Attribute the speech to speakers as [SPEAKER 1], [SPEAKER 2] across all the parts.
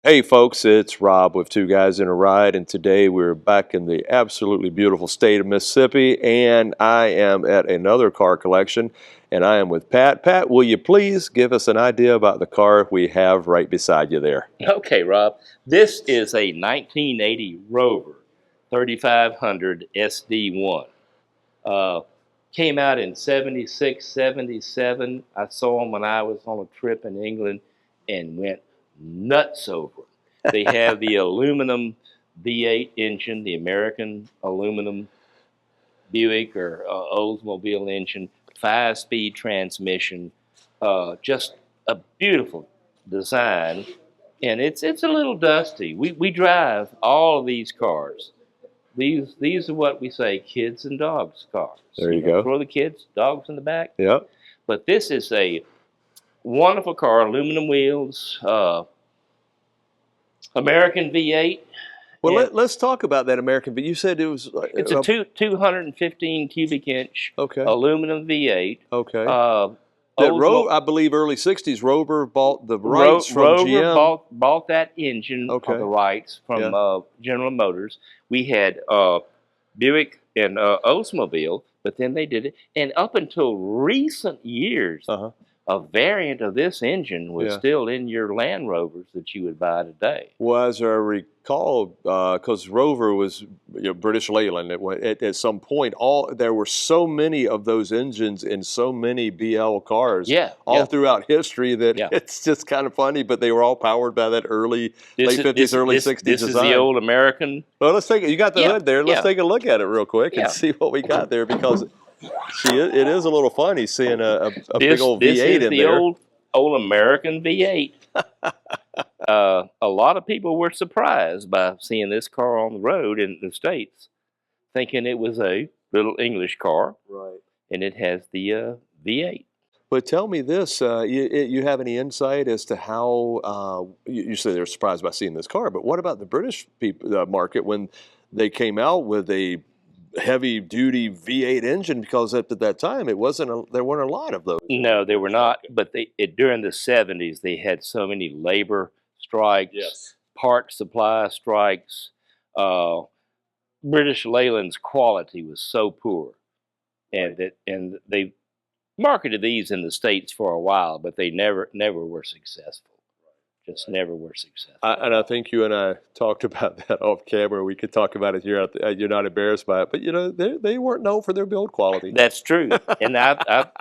[SPEAKER 1] Hey folks, it's Rob with Two Guys in a Ride, and today we're back in the absolutely beautiful state of Mississippi, and I am at another car collection, and I am with Pat. Pat, will you please give us an idea about the car we have right beside you there?
[SPEAKER 2] Okay, Rob. This is a 1980 Rover 3500 SD1. Came out in 76, 77. I saw them when I was on a trip in England and went nuts over them. They have the aluminum V8 engine, the American aluminum Buick or Oldsmobile engine, 5-speed transmission, just a beautiful design. And it's a little dusty. We drive all of these cars. These are what we say kids and dogs cars.
[SPEAKER 1] There you go.
[SPEAKER 2] Throw the kids, dogs in the back.
[SPEAKER 1] Yep.
[SPEAKER 2] But this is a wonderful car, aluminum wheels, American V8.
[SPEAKER 1] Well, let's talk about that American, but you said it was...
[SPEAKER 2] It's a 215 cubic inch
[SPEAKER 1] Okay.
[SPEAKER 2] aluminum V8.
[SPEAKER 1] Okay.
[SPEAKER 2] I
[SPEAKER 1] I believe early 60s, Rover bought the rights from
[SPEAKER 2] Rover
[SPEAKER 1] GM.
[SPEAKER 2] bought that engine
[SPEAKER 1] Okay.
[SPEAKER 2] of the rights from General Motors. We had Buick and Oldsmobile, but then they did it. And up until recent years, a variant of this engine was still in your Land Rovers that you would buy today.
[SPEAKER 1] Well, as I recall, because Rover was British Leyland, at some point, there were so many of those engines in so many BL cars all throughout history that it's just kind of funny, but they were all powered by that late 50s, early 60s
[SPEAKER 2] This
[SPEAKER 1] design.
[SPEAKER 2] is the old American.
[SPEAKER 1] Well, you got the hood there. Let's take a look at it real quick and see what we got there, because it is a little funny seeing a big old V8 in there.
[SPEAKER 2] This is the old American V8. A lot of people were surprised by seeing this car on the road in the States, thinking it was a little English car.
[SPEAKER 1] Right.
[SPEAKER 2] And it has the V8.
[SPEAKER 1] But tell me this, you have any insight as to how, you say they're surprised by seeing this car, but what about the British market when they came out with a heavy-duty V8 engine? Because at that time, there weren't a lot of those.
[SPEAKER 2] No, there were not, but during the 70s, they had so many labor strikes, part supply strikes. British Leyland's quality was so poor, and they marketed these in the States for a while, but they never were successful. Just never were successful.
[SPEAKER 1] And I think you and I talked about that off camera. We could talk about it here. You're not embarrassed by it, but they weren't known for their build quality.
[SPEAKER 2] That's true, and I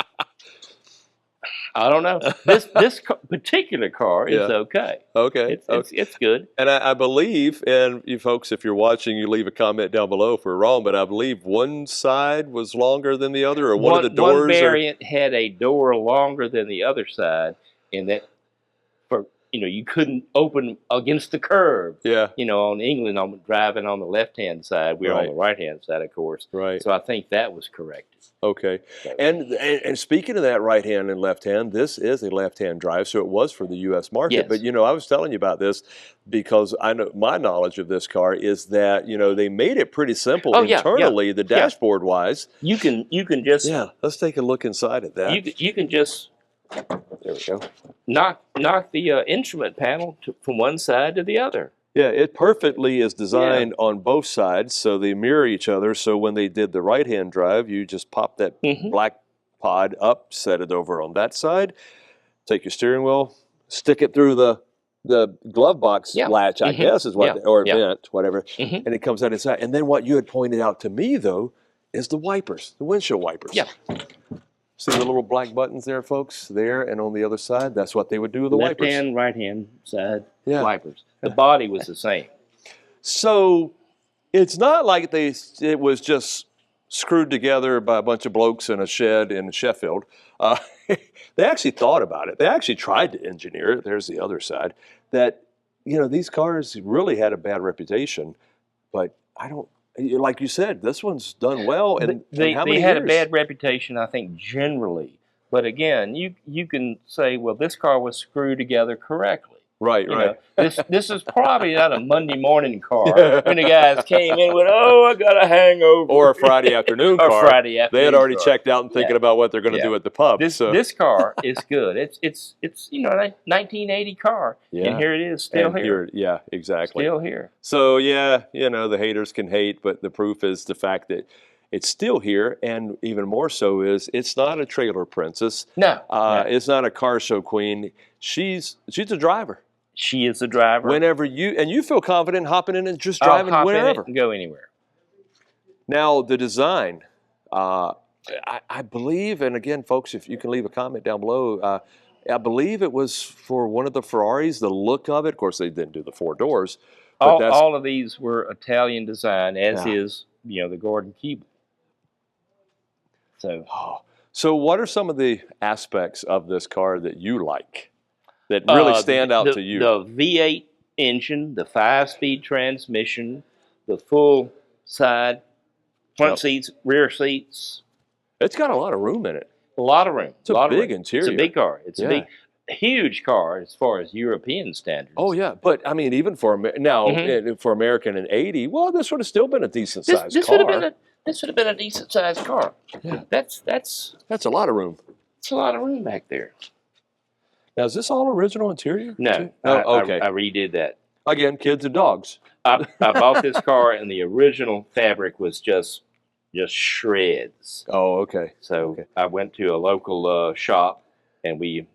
[SPEAKER 2] don't know. This particular car is okay.
[SPEAKER 1] Okay.
[SPEAKER 2] It's good.
[SPEAKER 1] And I believe, and you folks, if you're watching, you leave a comment down below if we're wrong, but I believe one side was longer than the other, or one of the doors.
[SPEAKER 2] One variant had a door longer than the other side, and that you couldn't open against the curb. Yeah. On England, I'm driving on the left-hand side. We're on the right-hand side, of course.
[SPEAKER 1] Right.
[SPEAKER 2] So I think that was corrected.
[SPEAKER 1] Okay. And speaking of that right hand and left hand, this is a left-hand drive, so it was for the U.S. market. Yes. But, I was telling you about this because I know my knowledge of this car is that, they made it pretty simple internally, the dashboard-wise.
[SPEAKER 2] You can just...
[SPEAKER 1] Yeah, let's take a look inside at that.
[SPEAKER 2] You can just... There we go. Knock the instrument panel from one side to the other.
[SPEAKER 1] Yeah, it perfectly is designed on both sides, so they mirror each other. So when they did the right-hand drive, you just pop that black pod up, set it over on that side, take your steering wheel, stick it through the glove box latch, I guess is what, or vent, whatever, and it comes out inside. And then what you had pointed out to me, though, is the wipers, the windshield wipers.
[SPEAKER 2] Yeah.
[SPEAKER 1] See the little black buttons there, folks? There and on the other side, that's what they would do with the wipers.
[SPEAKER 2] Left-hand, right-hand side wipers. The body was the same.
[SPEAKER 1] So it's not like it was just screwed together by a bunch of blokes in a shed in Sheffield. They actually thought about it. They actually tried to engineer it. There's the other side. That, these cars really had a bad reputation, but like you said, this one's done well. And
[SPEAKER 2] they had a bad reputation, I think, generally. But again, you can say, well, this car was screwed together correctly.
[SPEAKER 1] Right, right.
[SPEAKER 2] This is probably not a Monday morning car when the guys came in with, oh, I got a hangover.
[SPEAKER 1] Or a Friday afternoon
[SPEAKER 2] or
[SPEAKER 1] car.
[SPEAKER 2] Friday afternoon
[SPEAKER 1] They had already
[SPEAKER 2] car.
[SPEAKER 1] checked out and thinking about what they're going to do at the pub.
[SPEAKER 2] This car is good. It's a 1980 car, and here it is, still here.
[SPEAKER 1] Yeah, exactly.
[SPEAKER 2] Still here.
[SPEAKER 1] So yeah, the haters can hate, but the proof is the fact that it's still here, and even more so is it's not a trailer princess.
[SPEAKER 2] No,
[SPEAKER 1] it's not a car show queen. She's a driver.
[SPEAKER 2] She is a driver.
[SPEAKER 1] Whenever you feel confident hopping in and just driving wherever.
[SPEAKER 2] In it and go anywhere.
[SPEAKER 1] Now the design, I believe, and again, folks, if you can leave a comment down below, I believe it was for one of the Ferraris. The look of it, of course, they didn't do the 4 doors. But
[SPEAKER 2] all of these were Italian design, as is the Gordon Keeble.
[SPEAKER 1] So what are some of the aspects of this car that you like? That really stand out to you?
[SPEAKER 2] The V8 engine, the 5-speed transmission, the full side, front seats, rear seats.
[SPEAKER 1] It's got a lot of room in it.
[SPEAKER 2] A lot of room.
[SPEAKER 1] It's a big interior.
[SPEAKER 2] It's a big car. It's a huge car as far as European standards.
[SPEAKER 1] Oh yeah, but I mean, even for for American in '80, well, this would have still been a decent sized car.
[SPEAKER 2] This would have been a decent sized car.
[SPEAKER 1] Yeah,
[SPEAKER 2] that's
[SPEAKER 1] a lot of room.
[SPEAKER 2] It's a lot of room back there.
[SPEAKER 1] Now, is this all original interior?
[SPEAKER 2] No.
[SPEAKER 1] Okay.
[SPEAKER 2] I redid that.
[SPEAKER 1] Again, kids and dogs.
[SPEAKER 2] I bought this car, and the original fabric was just shreds.
[SPEAKER 1] Oh, okay.
[SPEAKER 2] So I went to a local shop, and we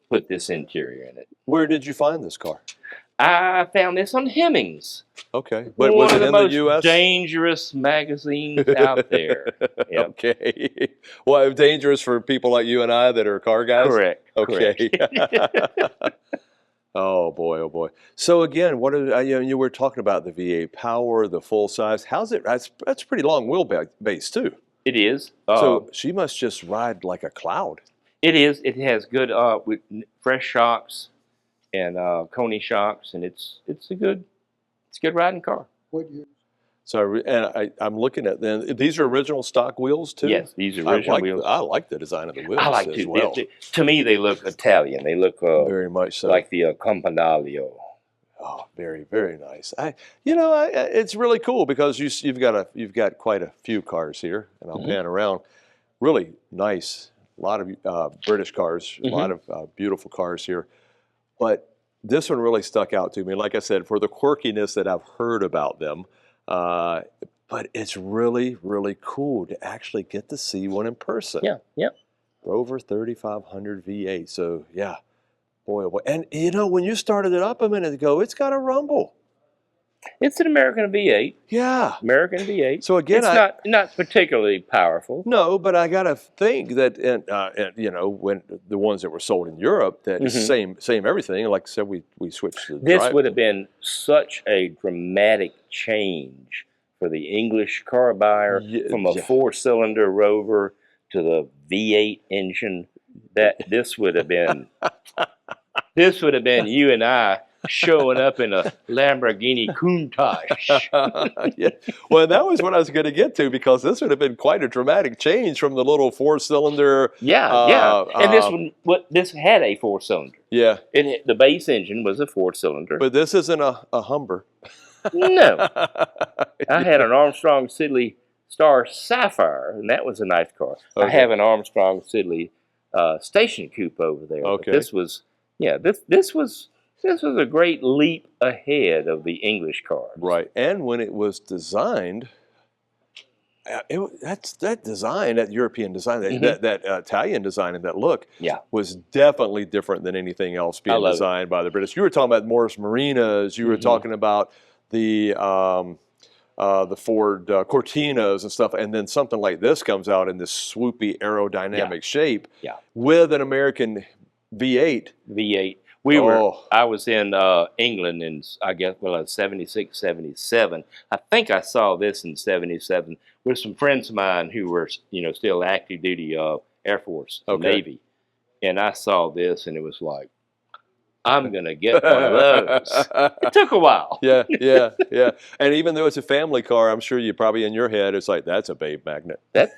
[SPEAKER 2] put this interior in it.
[SPEAKER 1] Where did you find this car?
[SPEAKER 2] I found this on Hemmings.
[SPEAKER 1] Okay, but was it in the U.S.?
[SPEAKER 2] Dangerous magazines out there. Yep.
[SPEAKER 1] Okay. Well, dangerous for people like you and I that are car guys?
[SPEAKER 2] Correct.
[SPEAKER 1] Okay.
[SPEAKER 2] Correct.
[SPEAKER 1] Oh boy, oh boy. So again, what are you were talking about the V8 power, the full size. How's it? That's pretty long wheelbase too.
[SPEAKER 2] It is.
[SPEAKER 1] So she must just ride like a cloud.
[SPEAKER 2] It is. It has good with fresh shocks and Coney shocks, and it's a good riding car.
[SPEAKER 3] What year?
[SPEAKER 1] So I'm looking at them. These are original stock wheels too.
[SPEAKER 2] Yes, these are original wheels.
[SPEAKER 1] I like the design of the wheels.
[SPEAKER 2] I like
[SPEAKER 1] as well.
[SPEAKER 2] To me, they look Italian. They look
[SPEAKER 1] very much so,
[SPEAKER 2] like the Campandario.
[SPEAKER 1] Oh, very, very nice. It's really cool because you've got quite a few cars here, and I'll pan around. Really nice, a lot of British cars, a lot of beautiful cars here. But this one really stuck out to me. Like I said, for the quirkiness that I've heard about them, but it's really, really cool to actually get to see one in person.
[SPEAKER 2] Yeah, yeah.
[SPEAKER 1] Rover 3500 V8. So yeah, boy, oh boy. And when you started it up a minute ago, it's got a rumble.
[SPEAKER 2] It's an American V8.
[SPEAKER 1] Yeah.
[SPEAKER 2] American V8.
[SPEAKER 1] So again,
[SPEAKER 2] it's not particularly powerful.
[SPEAKER 1] No, but I gotta think that, when the ones that were sold in Europe, that same everything. Like I said, we switched to
[SPEAKER 2] this would have been such a dramatic change for the English car buyer from a 4-cylinder Rover to the V8 engine. That this would have been you and I showing up in a Lamborghini Countach.
[SPEAKER 1] Yeah. Well, that was what I was going to get to, because this would have been quite a dramatic change from the little 4-cylinder.
[SPEAKER 2] Yeah. And this had a 4-cylinder.
[SPEAKER 1] Yeah.
[SPEAKER 2] The base engine was a 4-cylinder.
[SPEAKER 1] But this isn't a Humber.
[SPEAKER 2] No. I had an Armstrong Siddeley Star Sapphire, and that was a nice car. Okay. I have an Armstrong Siddeley station coupe over there.
[SPEAKER 1] Okay.
[SPEAKER 2] But this was a great leap ahead of the English cars.
[SPEAKER 1] Right. And when it was designed, that design, that European design, that Italian design and that look was definitely different than anything else being designed by the British. You were talking about Morris Marinas. You were talking about the Ford Cortinas and stuff. And then something like this comes out in this swoopy aerodynamic shape with an American V8.
[SPEAKER 2] V8. I was in England in, I guess, 76, 77. I think I saw this in 77 with some friends of mine who were, still active duty Air Force, Navy. And I saw this, and it was like, I'm going to get one of those. It took a while.
[SPEAKER 1] Yeah. And even though it's a family car, I'm sure you probably in your head, it's like, that's a babe magnet.
[SPEAKER 2] That's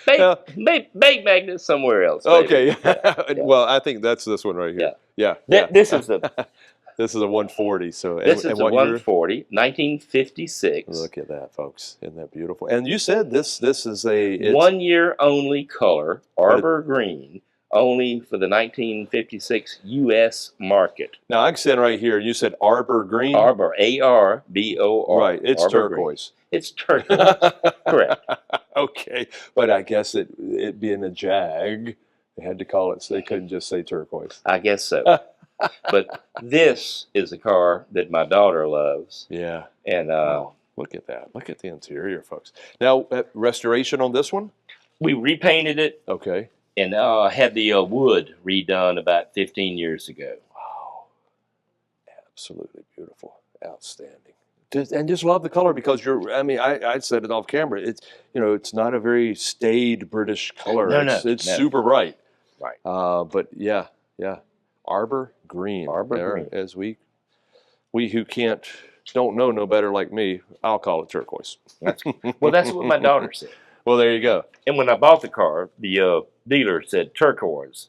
[SPEAKER 2] Bake magnets somewhere else. Maybe.
[SPEAKER 1] Okay.
[SPEAKER 2] Yeah.
[SPEAKER 1] Well, I think that's this one right here. Yeah.
[SPEAKER 2] This is the
[SPEAKER 1] this is a 140. So
[SPEAKER 2] this is
[SPEAKER 1] and
[SPEAKER 2] the
[SPEAKER 1] what year?
[SPEAKER 2] 140, 1956.
[SPEAKER 1] Look at that, folks. Isn't that beautiful? And you said this is a
[SPEAKER 2] 1 year only color, arbor green, only for the 1956 U.S. market.
[SPEAKER 1] Now I'm sitting right here. You said arbor green.
[SPEAKER 2] Arbor, A-R-B-O-R.
[SPEAKER 1] Right. It's
[SPEAKER 2] arbor
[SPEAKER 1] turquoise.
[SPEAKER 2] Green. It's turquoise. Correct.
[SPEAKER 1] Okay, but I guess it being a Jag, they had to call it. So they couldn't just say turquoise.
[SPEAKER 2] I guess so. But this is a car that my daughter loves.
[SPEAKER 1] Yeah.
[SPEAKER 2] And
[SPEAKER 1] wow. Look at that. Look at the interior, folks. Now, restoration on this one?
[SPEAKER 2] We repainted it.
[SPEAKER 1] Okay.
[SPEAKER 2] And had the wood redone about 15 years ago.
[SPEAKER 1] Wow. Absolutely beautiful. Outstanding. Just love the color because I said it off camera. It's it's not a very staid British color. It's super bright.
[SPEAKER 2] Right.
[SPEAKER 1] But yeah. Arbor green.
[SPEAKER 2] Arbor green.
[SPEAKER 1] As we who don't know no better like me, I'll call it turquoise.
[SPEAKER 2] Well, that's what my daughter said.
[SPEAKER 1] Well, there you go.
[SPEAKER 2] And when I bought the car, the dealer said turquoise.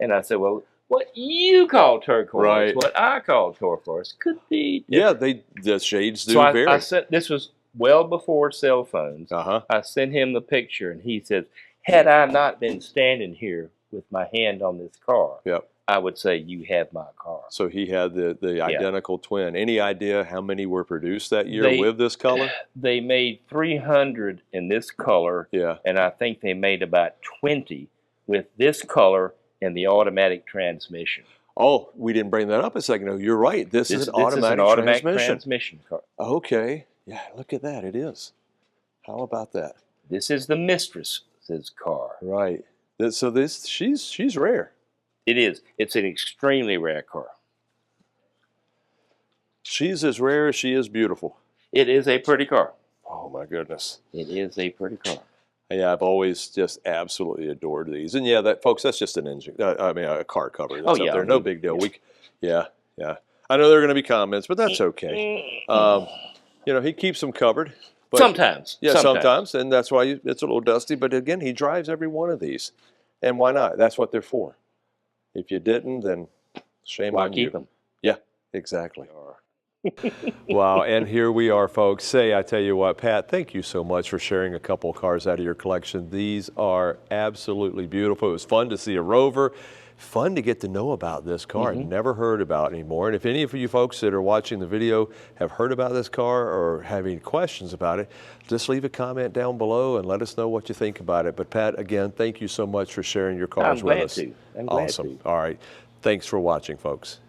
[SPEAKER 2] And I said, well, what you call turquoise,
[SPEAKER 1] right.
[SPEAKER 2] What I call turquoise could be
[SPEAKER 1] different. Yeah, the shades do vary.
[SPEAKER 2] I sent, this was well before cell phones.
[SPEAKER 1] Uh-huh.
[SPEAKER 2] I sent him the picture, and he said, had I not been standing here with my hand on this car,
[SPEAKER 1] yep.
[SPEAKER 2] I would say you have my car.
[SPEAKER 1] So he had the identical twin. Any idea how many were produced that year with this color?
[SPEAKER 2] They made 300 in this color.
[SPEAKER 1] Yeah.
[SPEAKER 2] And I think they made about 20 with this color and the automatic transmission.
[SPEAKER 1] Oh, we didn't bring that up a second ago. You're right. This is an automatic
[SPEAKER 2] transmission car.
[SPEAKER 1] Okay. Yeah, look at that. It is. How about that?
[SPEAKER 2] This is the mistress's car.
[SPEAKER 1] Right. So she's rare.
[SPEAKER 2] It is. It's an extremely rare car.
[SPEAKER 1] She's as rare as she is beautiful.
[SPEAKER 2] It is a pretty car.
[SPEAKER 1] Oh, my goodness.
[SPEAKER 2] It is a pretty car.
[SPEAKER 1] Yeah, I've always just absolutely adored these. And yeah, folks, that's just an engine. A car cover that's up there. No big deal. Yeah. I know there are going to be comments, but that's okay. He keeps them covered. But,
[SPEAKER 2] sometimes.
[SPEAKER 1] Yeah, sometimes. And that's why it's a little dusty. But again, he drives every one of these. And why not? That's what they're for. If you didn't, then shame on you.
[SPEAKER 2] Keep them?
[SPEAKER 1] Yeah, exactly. Wow, and here we are, folks. I tell you what, Pat, thank you so much for sharing a couple of cars out of your collection. These are absolutely beautiful. It was fun to see a Rover. Fun to get to know about this car.
[SPEAKER 2] Mm-hmm.
[SPEAKER 1] Never heard about it anymore. And if any of you folks that are watching the video have heard about this car or have any questions about it, just leave a comment down below and let us know what you think about it. But Pat, again, thank you so much for sharing your cars with us.
[SPEAKER 2] I'm glad to.
[SPEAKER 1] Awesome. All right. Thanks for watching, folks.